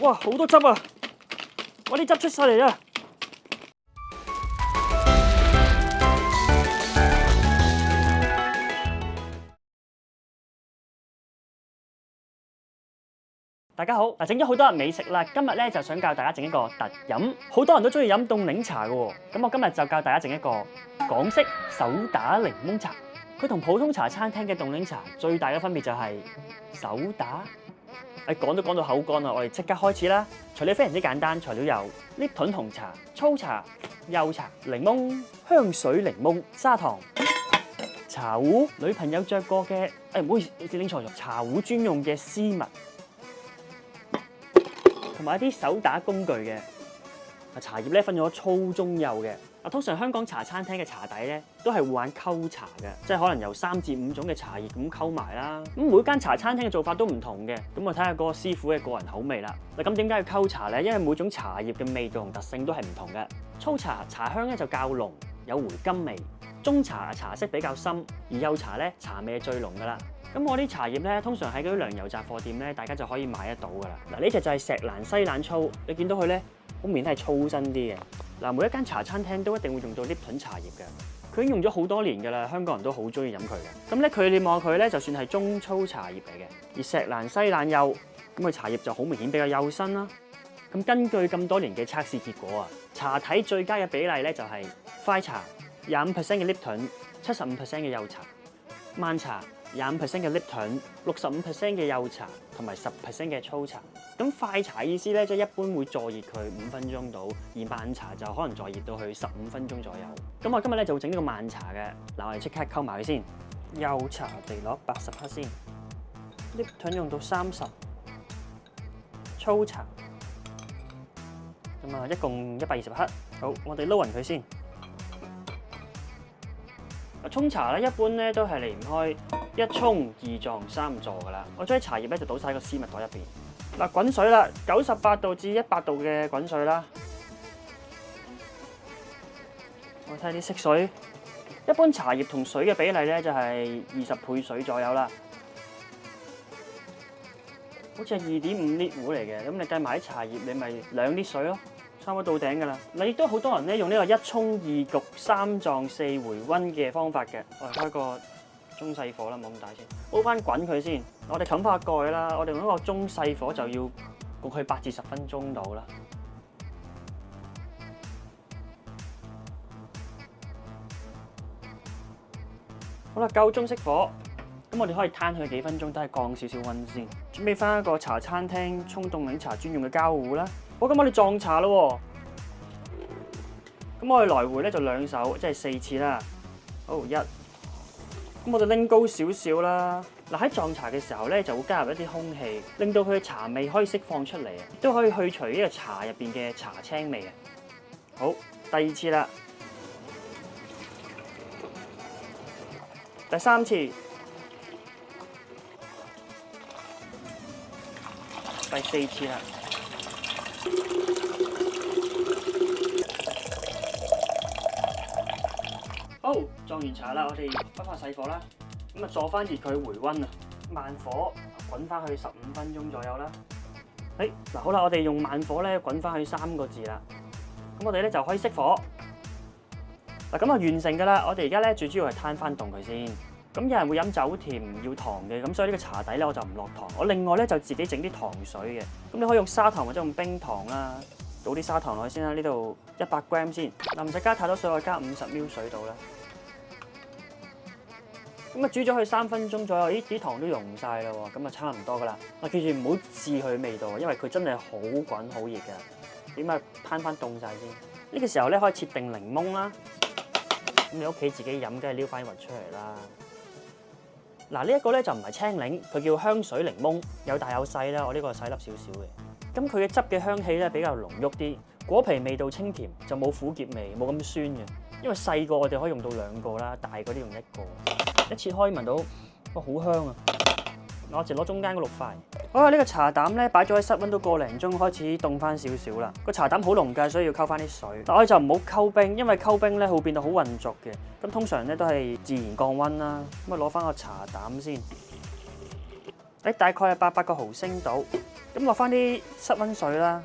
哇，好多汁啊！我啲汁出晒嚟啦！大家好，整咗好多日美食啦，今日咧就想教大家整一個特飲，好多人都中意飲凍檸茶嘅喎，咁我今日就教大家整一個港式手打檸檬茶。佢同普通茶餐廳嘅凍檸茶最大嘅分別就係手打。講到口乾啦，我哋即刻開始啦。材料非常之簡單，材料有 Lipton 紅茶、粗茶、幼茶、檸檬、香水檸檬、砂糖、茶壺。女朋友着過嘅，唔好意思，拎錯咗，茶壺專用嘅絲襪。同埋一啲手打工具嘅茶葉咧，分咗粗、中、幼嘅。通常香港茶餐廳嘅茶底咧都係會玩溝茶嘅，即係可能由3至5種嘅茶葉咁溝埋啦。咁每間茶餐廳嘅做法都唔同嘅，咁我睇下嗰個師傅嘅個人口味啦。咁點解要溝茶咧？因為每種茶葉嘅味道同特性都係唔同嘅。粗茶茶香咧就較濃，有回甘味；中茶茶色比較深，而幼茶咧茶味係最濃噶啦。咁我啲茶葉咧，通常喺嗰啲糧油雜貨店咧，大家就可以買得到噶啦。呢隻就係石蘭西冷粗，你見到佢咧，好明顯係粗身啲嘅。每一間茶餐廳都一定會用到 Lipton 茶葉嘅，佢已經用咗好多年噶啦，香港人都好中意飲佢嘅。咁咧你望佢咧，就算係中粗茶葉嚟嘅，而石蘭西冷幼，咁佢茶葉就好明顯比較幼身啦。咁根據咁多年嘅測試結果啊，茶體最佳嘅比例咧就係快茶25% 嘅 Lipton， 75% 嘅幼茶；慢茶25% 嘅 Lipton， 65% 嘅幼茶，同埋10% 嘅粗茶。咁快茶意思咧，即係一般會助熱佢5分鐘到，而慢茶就可能助熱到去15分鐘左右。咁我今日咧就會整呢個慢茶嘅。我哋即刻溝埋佢先。幼茶地攞80克先 ，Lipton 用到30，粗茶咁一共120克。好，我哋撈勻佢先。沖茶咧，一般咧都係離唔開1沖2撞3助噶啦。我將啲茶葉咧就倒晒喺個絲襪袋入邊。滾水啦，98度至100度嘅滾水啦。我睇下啲色水，一般茶葉同水嘅比例咧就係20倍水左右啦。好似係2.5 L 壺嚟嘅，咁你計埋啲茶葉，你咪2 L 水咯。差唔多到頂㗎啦！亦都好多人咧用呢個1沖2焗3撞4回溫嘅方法嘅。我哋開個中細火啦，冇咁大先，煲翻滾佢先。我哋冚翻個蓋啦，我哋用一個中細火就要焗佢8至10分鐘到啦。好啦，夠中式火，咁我哋可以攤佢幾分鐘，都係降少少溫先。準備翻一個茶餐廳沖凍檸茶專用嘅膠壺啦。好，咁我哋撞茶咯喎。咁我哋來回咧就2手，即係4次啦。好，1。咁我哋拎高少少啦。喺撞茶嘅時候咧，就會加入一啲空氣，令到佢嘅茶味可以釋放出嚟啊，亦都可以去除呢個茶入邊嘅茶青味啊。好，第2次啦。第3次。第4次啦。好，撞完茶啦，我哋開翻細火啦，咁助翻熱佢回溫啊，慢火滾翻去15分鐘左右啦。好啦，我哋用慢火咧滾翻去3個字啦，咁我哋咧就可以熄火。咁完成噶啦，我哋而家咧最主要係攤翻凍佢先。咁有人會飲酒甜唔要糖嘅，咁所以呢個茶底咧我就唔落糖，我另外咧就自己整啲糖水嘅。咁你可以用砂糖或者用冰糖啦，倒啲砂糖落去先啦，呢度100 gram 先。唔使加太多水，我加50 ml 水到啦。咁煮咗佢3分鐘左右，啲糖都溶晒啦喎，咁差唔多噶啦。記住唔好試佢味道，因為佢真係好滾好熱嘅。點解攤翻凍晒先？呢個時候咧可以切定檸檬啦。咁你屋企自己飲，梗係撩翻啲核出嚟啦。呢一個咧就唔係青檸，佢叫香水檸檬，有大有細啦。我呢個細粒少少嘅。咁佢嘅汁嘅香氣咧比較濃郁啲，果皮味道清甜，就冇苦澀味，冇咁酸嘅。因為細個我哋可以用到2個啦，大嗰啲用1個。一切開聞到，哇好香啊！我就攞中間嗰6塊。好啦，呢個茶膽咧擺咗喺室溫都個零鐘，開始凍翻少少啦。個茶膽好濃㗎，所以要溝翻啲水。但我哋就唔好溝冰，因為溝冰咧會變到好渾濁嘅。咁通常咧都係自然降溫啦。咁攞翻個茶膽先。大概係800個毫升度。咁落翻啲室溫水啦，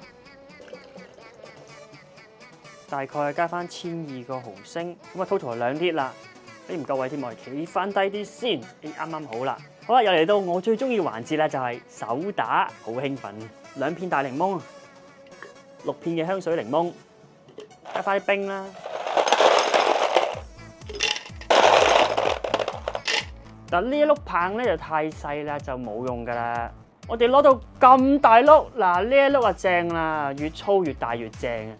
大概加翻1200毫升，咁啊 total 係2 litre啦。唔夠位添，我哋企翻低啲先，啱啱好啦。好啦，又嚟到我最中意環節啦，就係手打，好興奮。2片大檸檬，6片嘅香水檸檬，加翻啲冰啦。但呢一碌棒咧就太細啦，就冇用噶啦。我哋攞到咁大碌，嗱呢一碌啊正啦，越粗越大越正啊。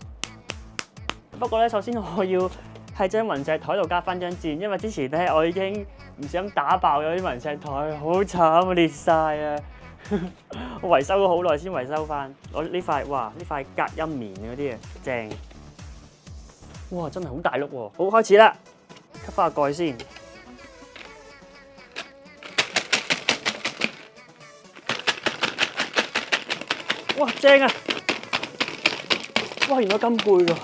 不過咧，首先我要喺張雲石台度加翻張墊，因為之前咧我已經唔小心打爆咗啲雲石台，好慘啊，裂晒啊！我維修咗好耐先維修翻。我呢塊，哇，呢塊隔音棉嗰啲啊，正！哇，真係好大碌喎！好，開始啦，吸翻個蓋先。哇，正啊！哇，原來咁攰㗎！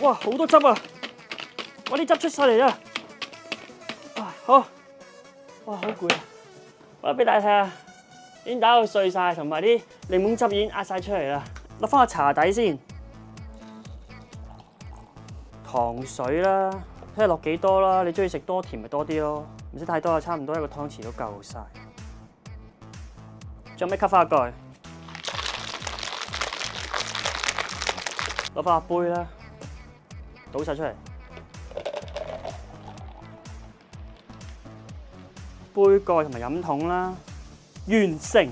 哇，好多汁啊！我啲汁出晒嚟啦！啊，好，哇，好攰啊！我俾大家睇下，已經打到碎晒，同埋啲檸檬汁已經壓晒出嚟啦。落翻個茶底先，糖水啦，睇下落幾多啦。你中意食多甜咪多啲咯，唔使太多啊，差唔多1個湯匙都夠晒。仲有咩吸翻個蓋？攞翻個杯啦。倒晒出嚟，杯蓋同埋飲筒啦，完成。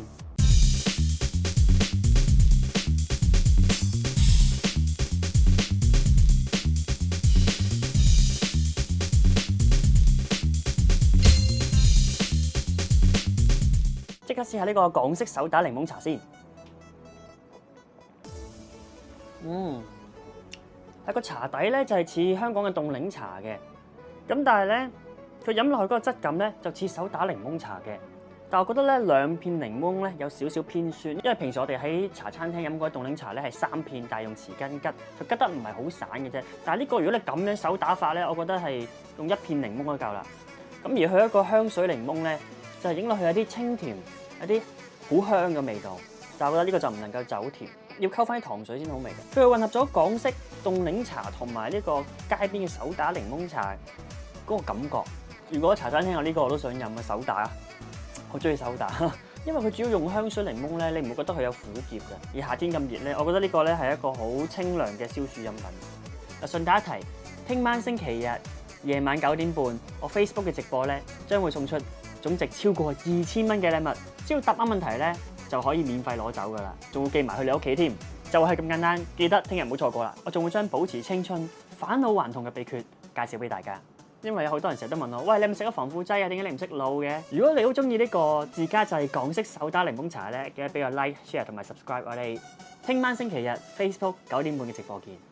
即刻試下呢個港式手打檸檬茶先。個茶底咧就係似香港嘅凍檸茶嘅，咁但係咧佢飲落去嗰個質感咧就似手打檸檬茶嘅。但係我覺得咧2片檸檬咧有少少偏酸，因為平時我哋喺茶餐廳飲嗰啲凍檸茶咧係3片，但係用匙羹吉，佢吉得唔係好散嘅啫。但係呢個如果你咁樣手打法咧，我覺得係用1片檸檬都夠啦。咁而佢一個香水檸檬咧，就係影落去有啲清甜，有啲好香嘅味道。但係我覺得呢個就唔能夠走甜。要溝翻啲糖水先好味嘅，佢混合咗港式凍檸茶同埋呢個街邊嘅手打檸檬茶嗰個感覺。如果茶餐廳有呢個我都想飲啊，手打，我中意手打，因為佢主要用香水檸檬咧，你唔會覺得佢有苦澀嘅。而夏天咁熱咧，我覺得呢個咧係一個好清涼嘅消暑飲品。嗱，順帶一提，聽晚星期日夜晚9點半，我 Facebook 嘅直播咧將會送出總值超過2000蚊嘅禮物，只要答啱問題咧，就可以免費攞走噶啦，仲會寄埋去你屋企添，就係咁簡單。記得聽日唔好錯過啦！我仲會將保持青春、返老還童嘅秘訣介紹俾大家。因為有好多人成日都問我，喂，你係咪食咗防腐劑啊？點解你唔識老嘅？如果你好中意呢個自家製港式手打檸檬茶咧，記得俾個 like、share 同埋 subscribe 我哋。聽晚星期日 Facebook 9點半嘅直播見。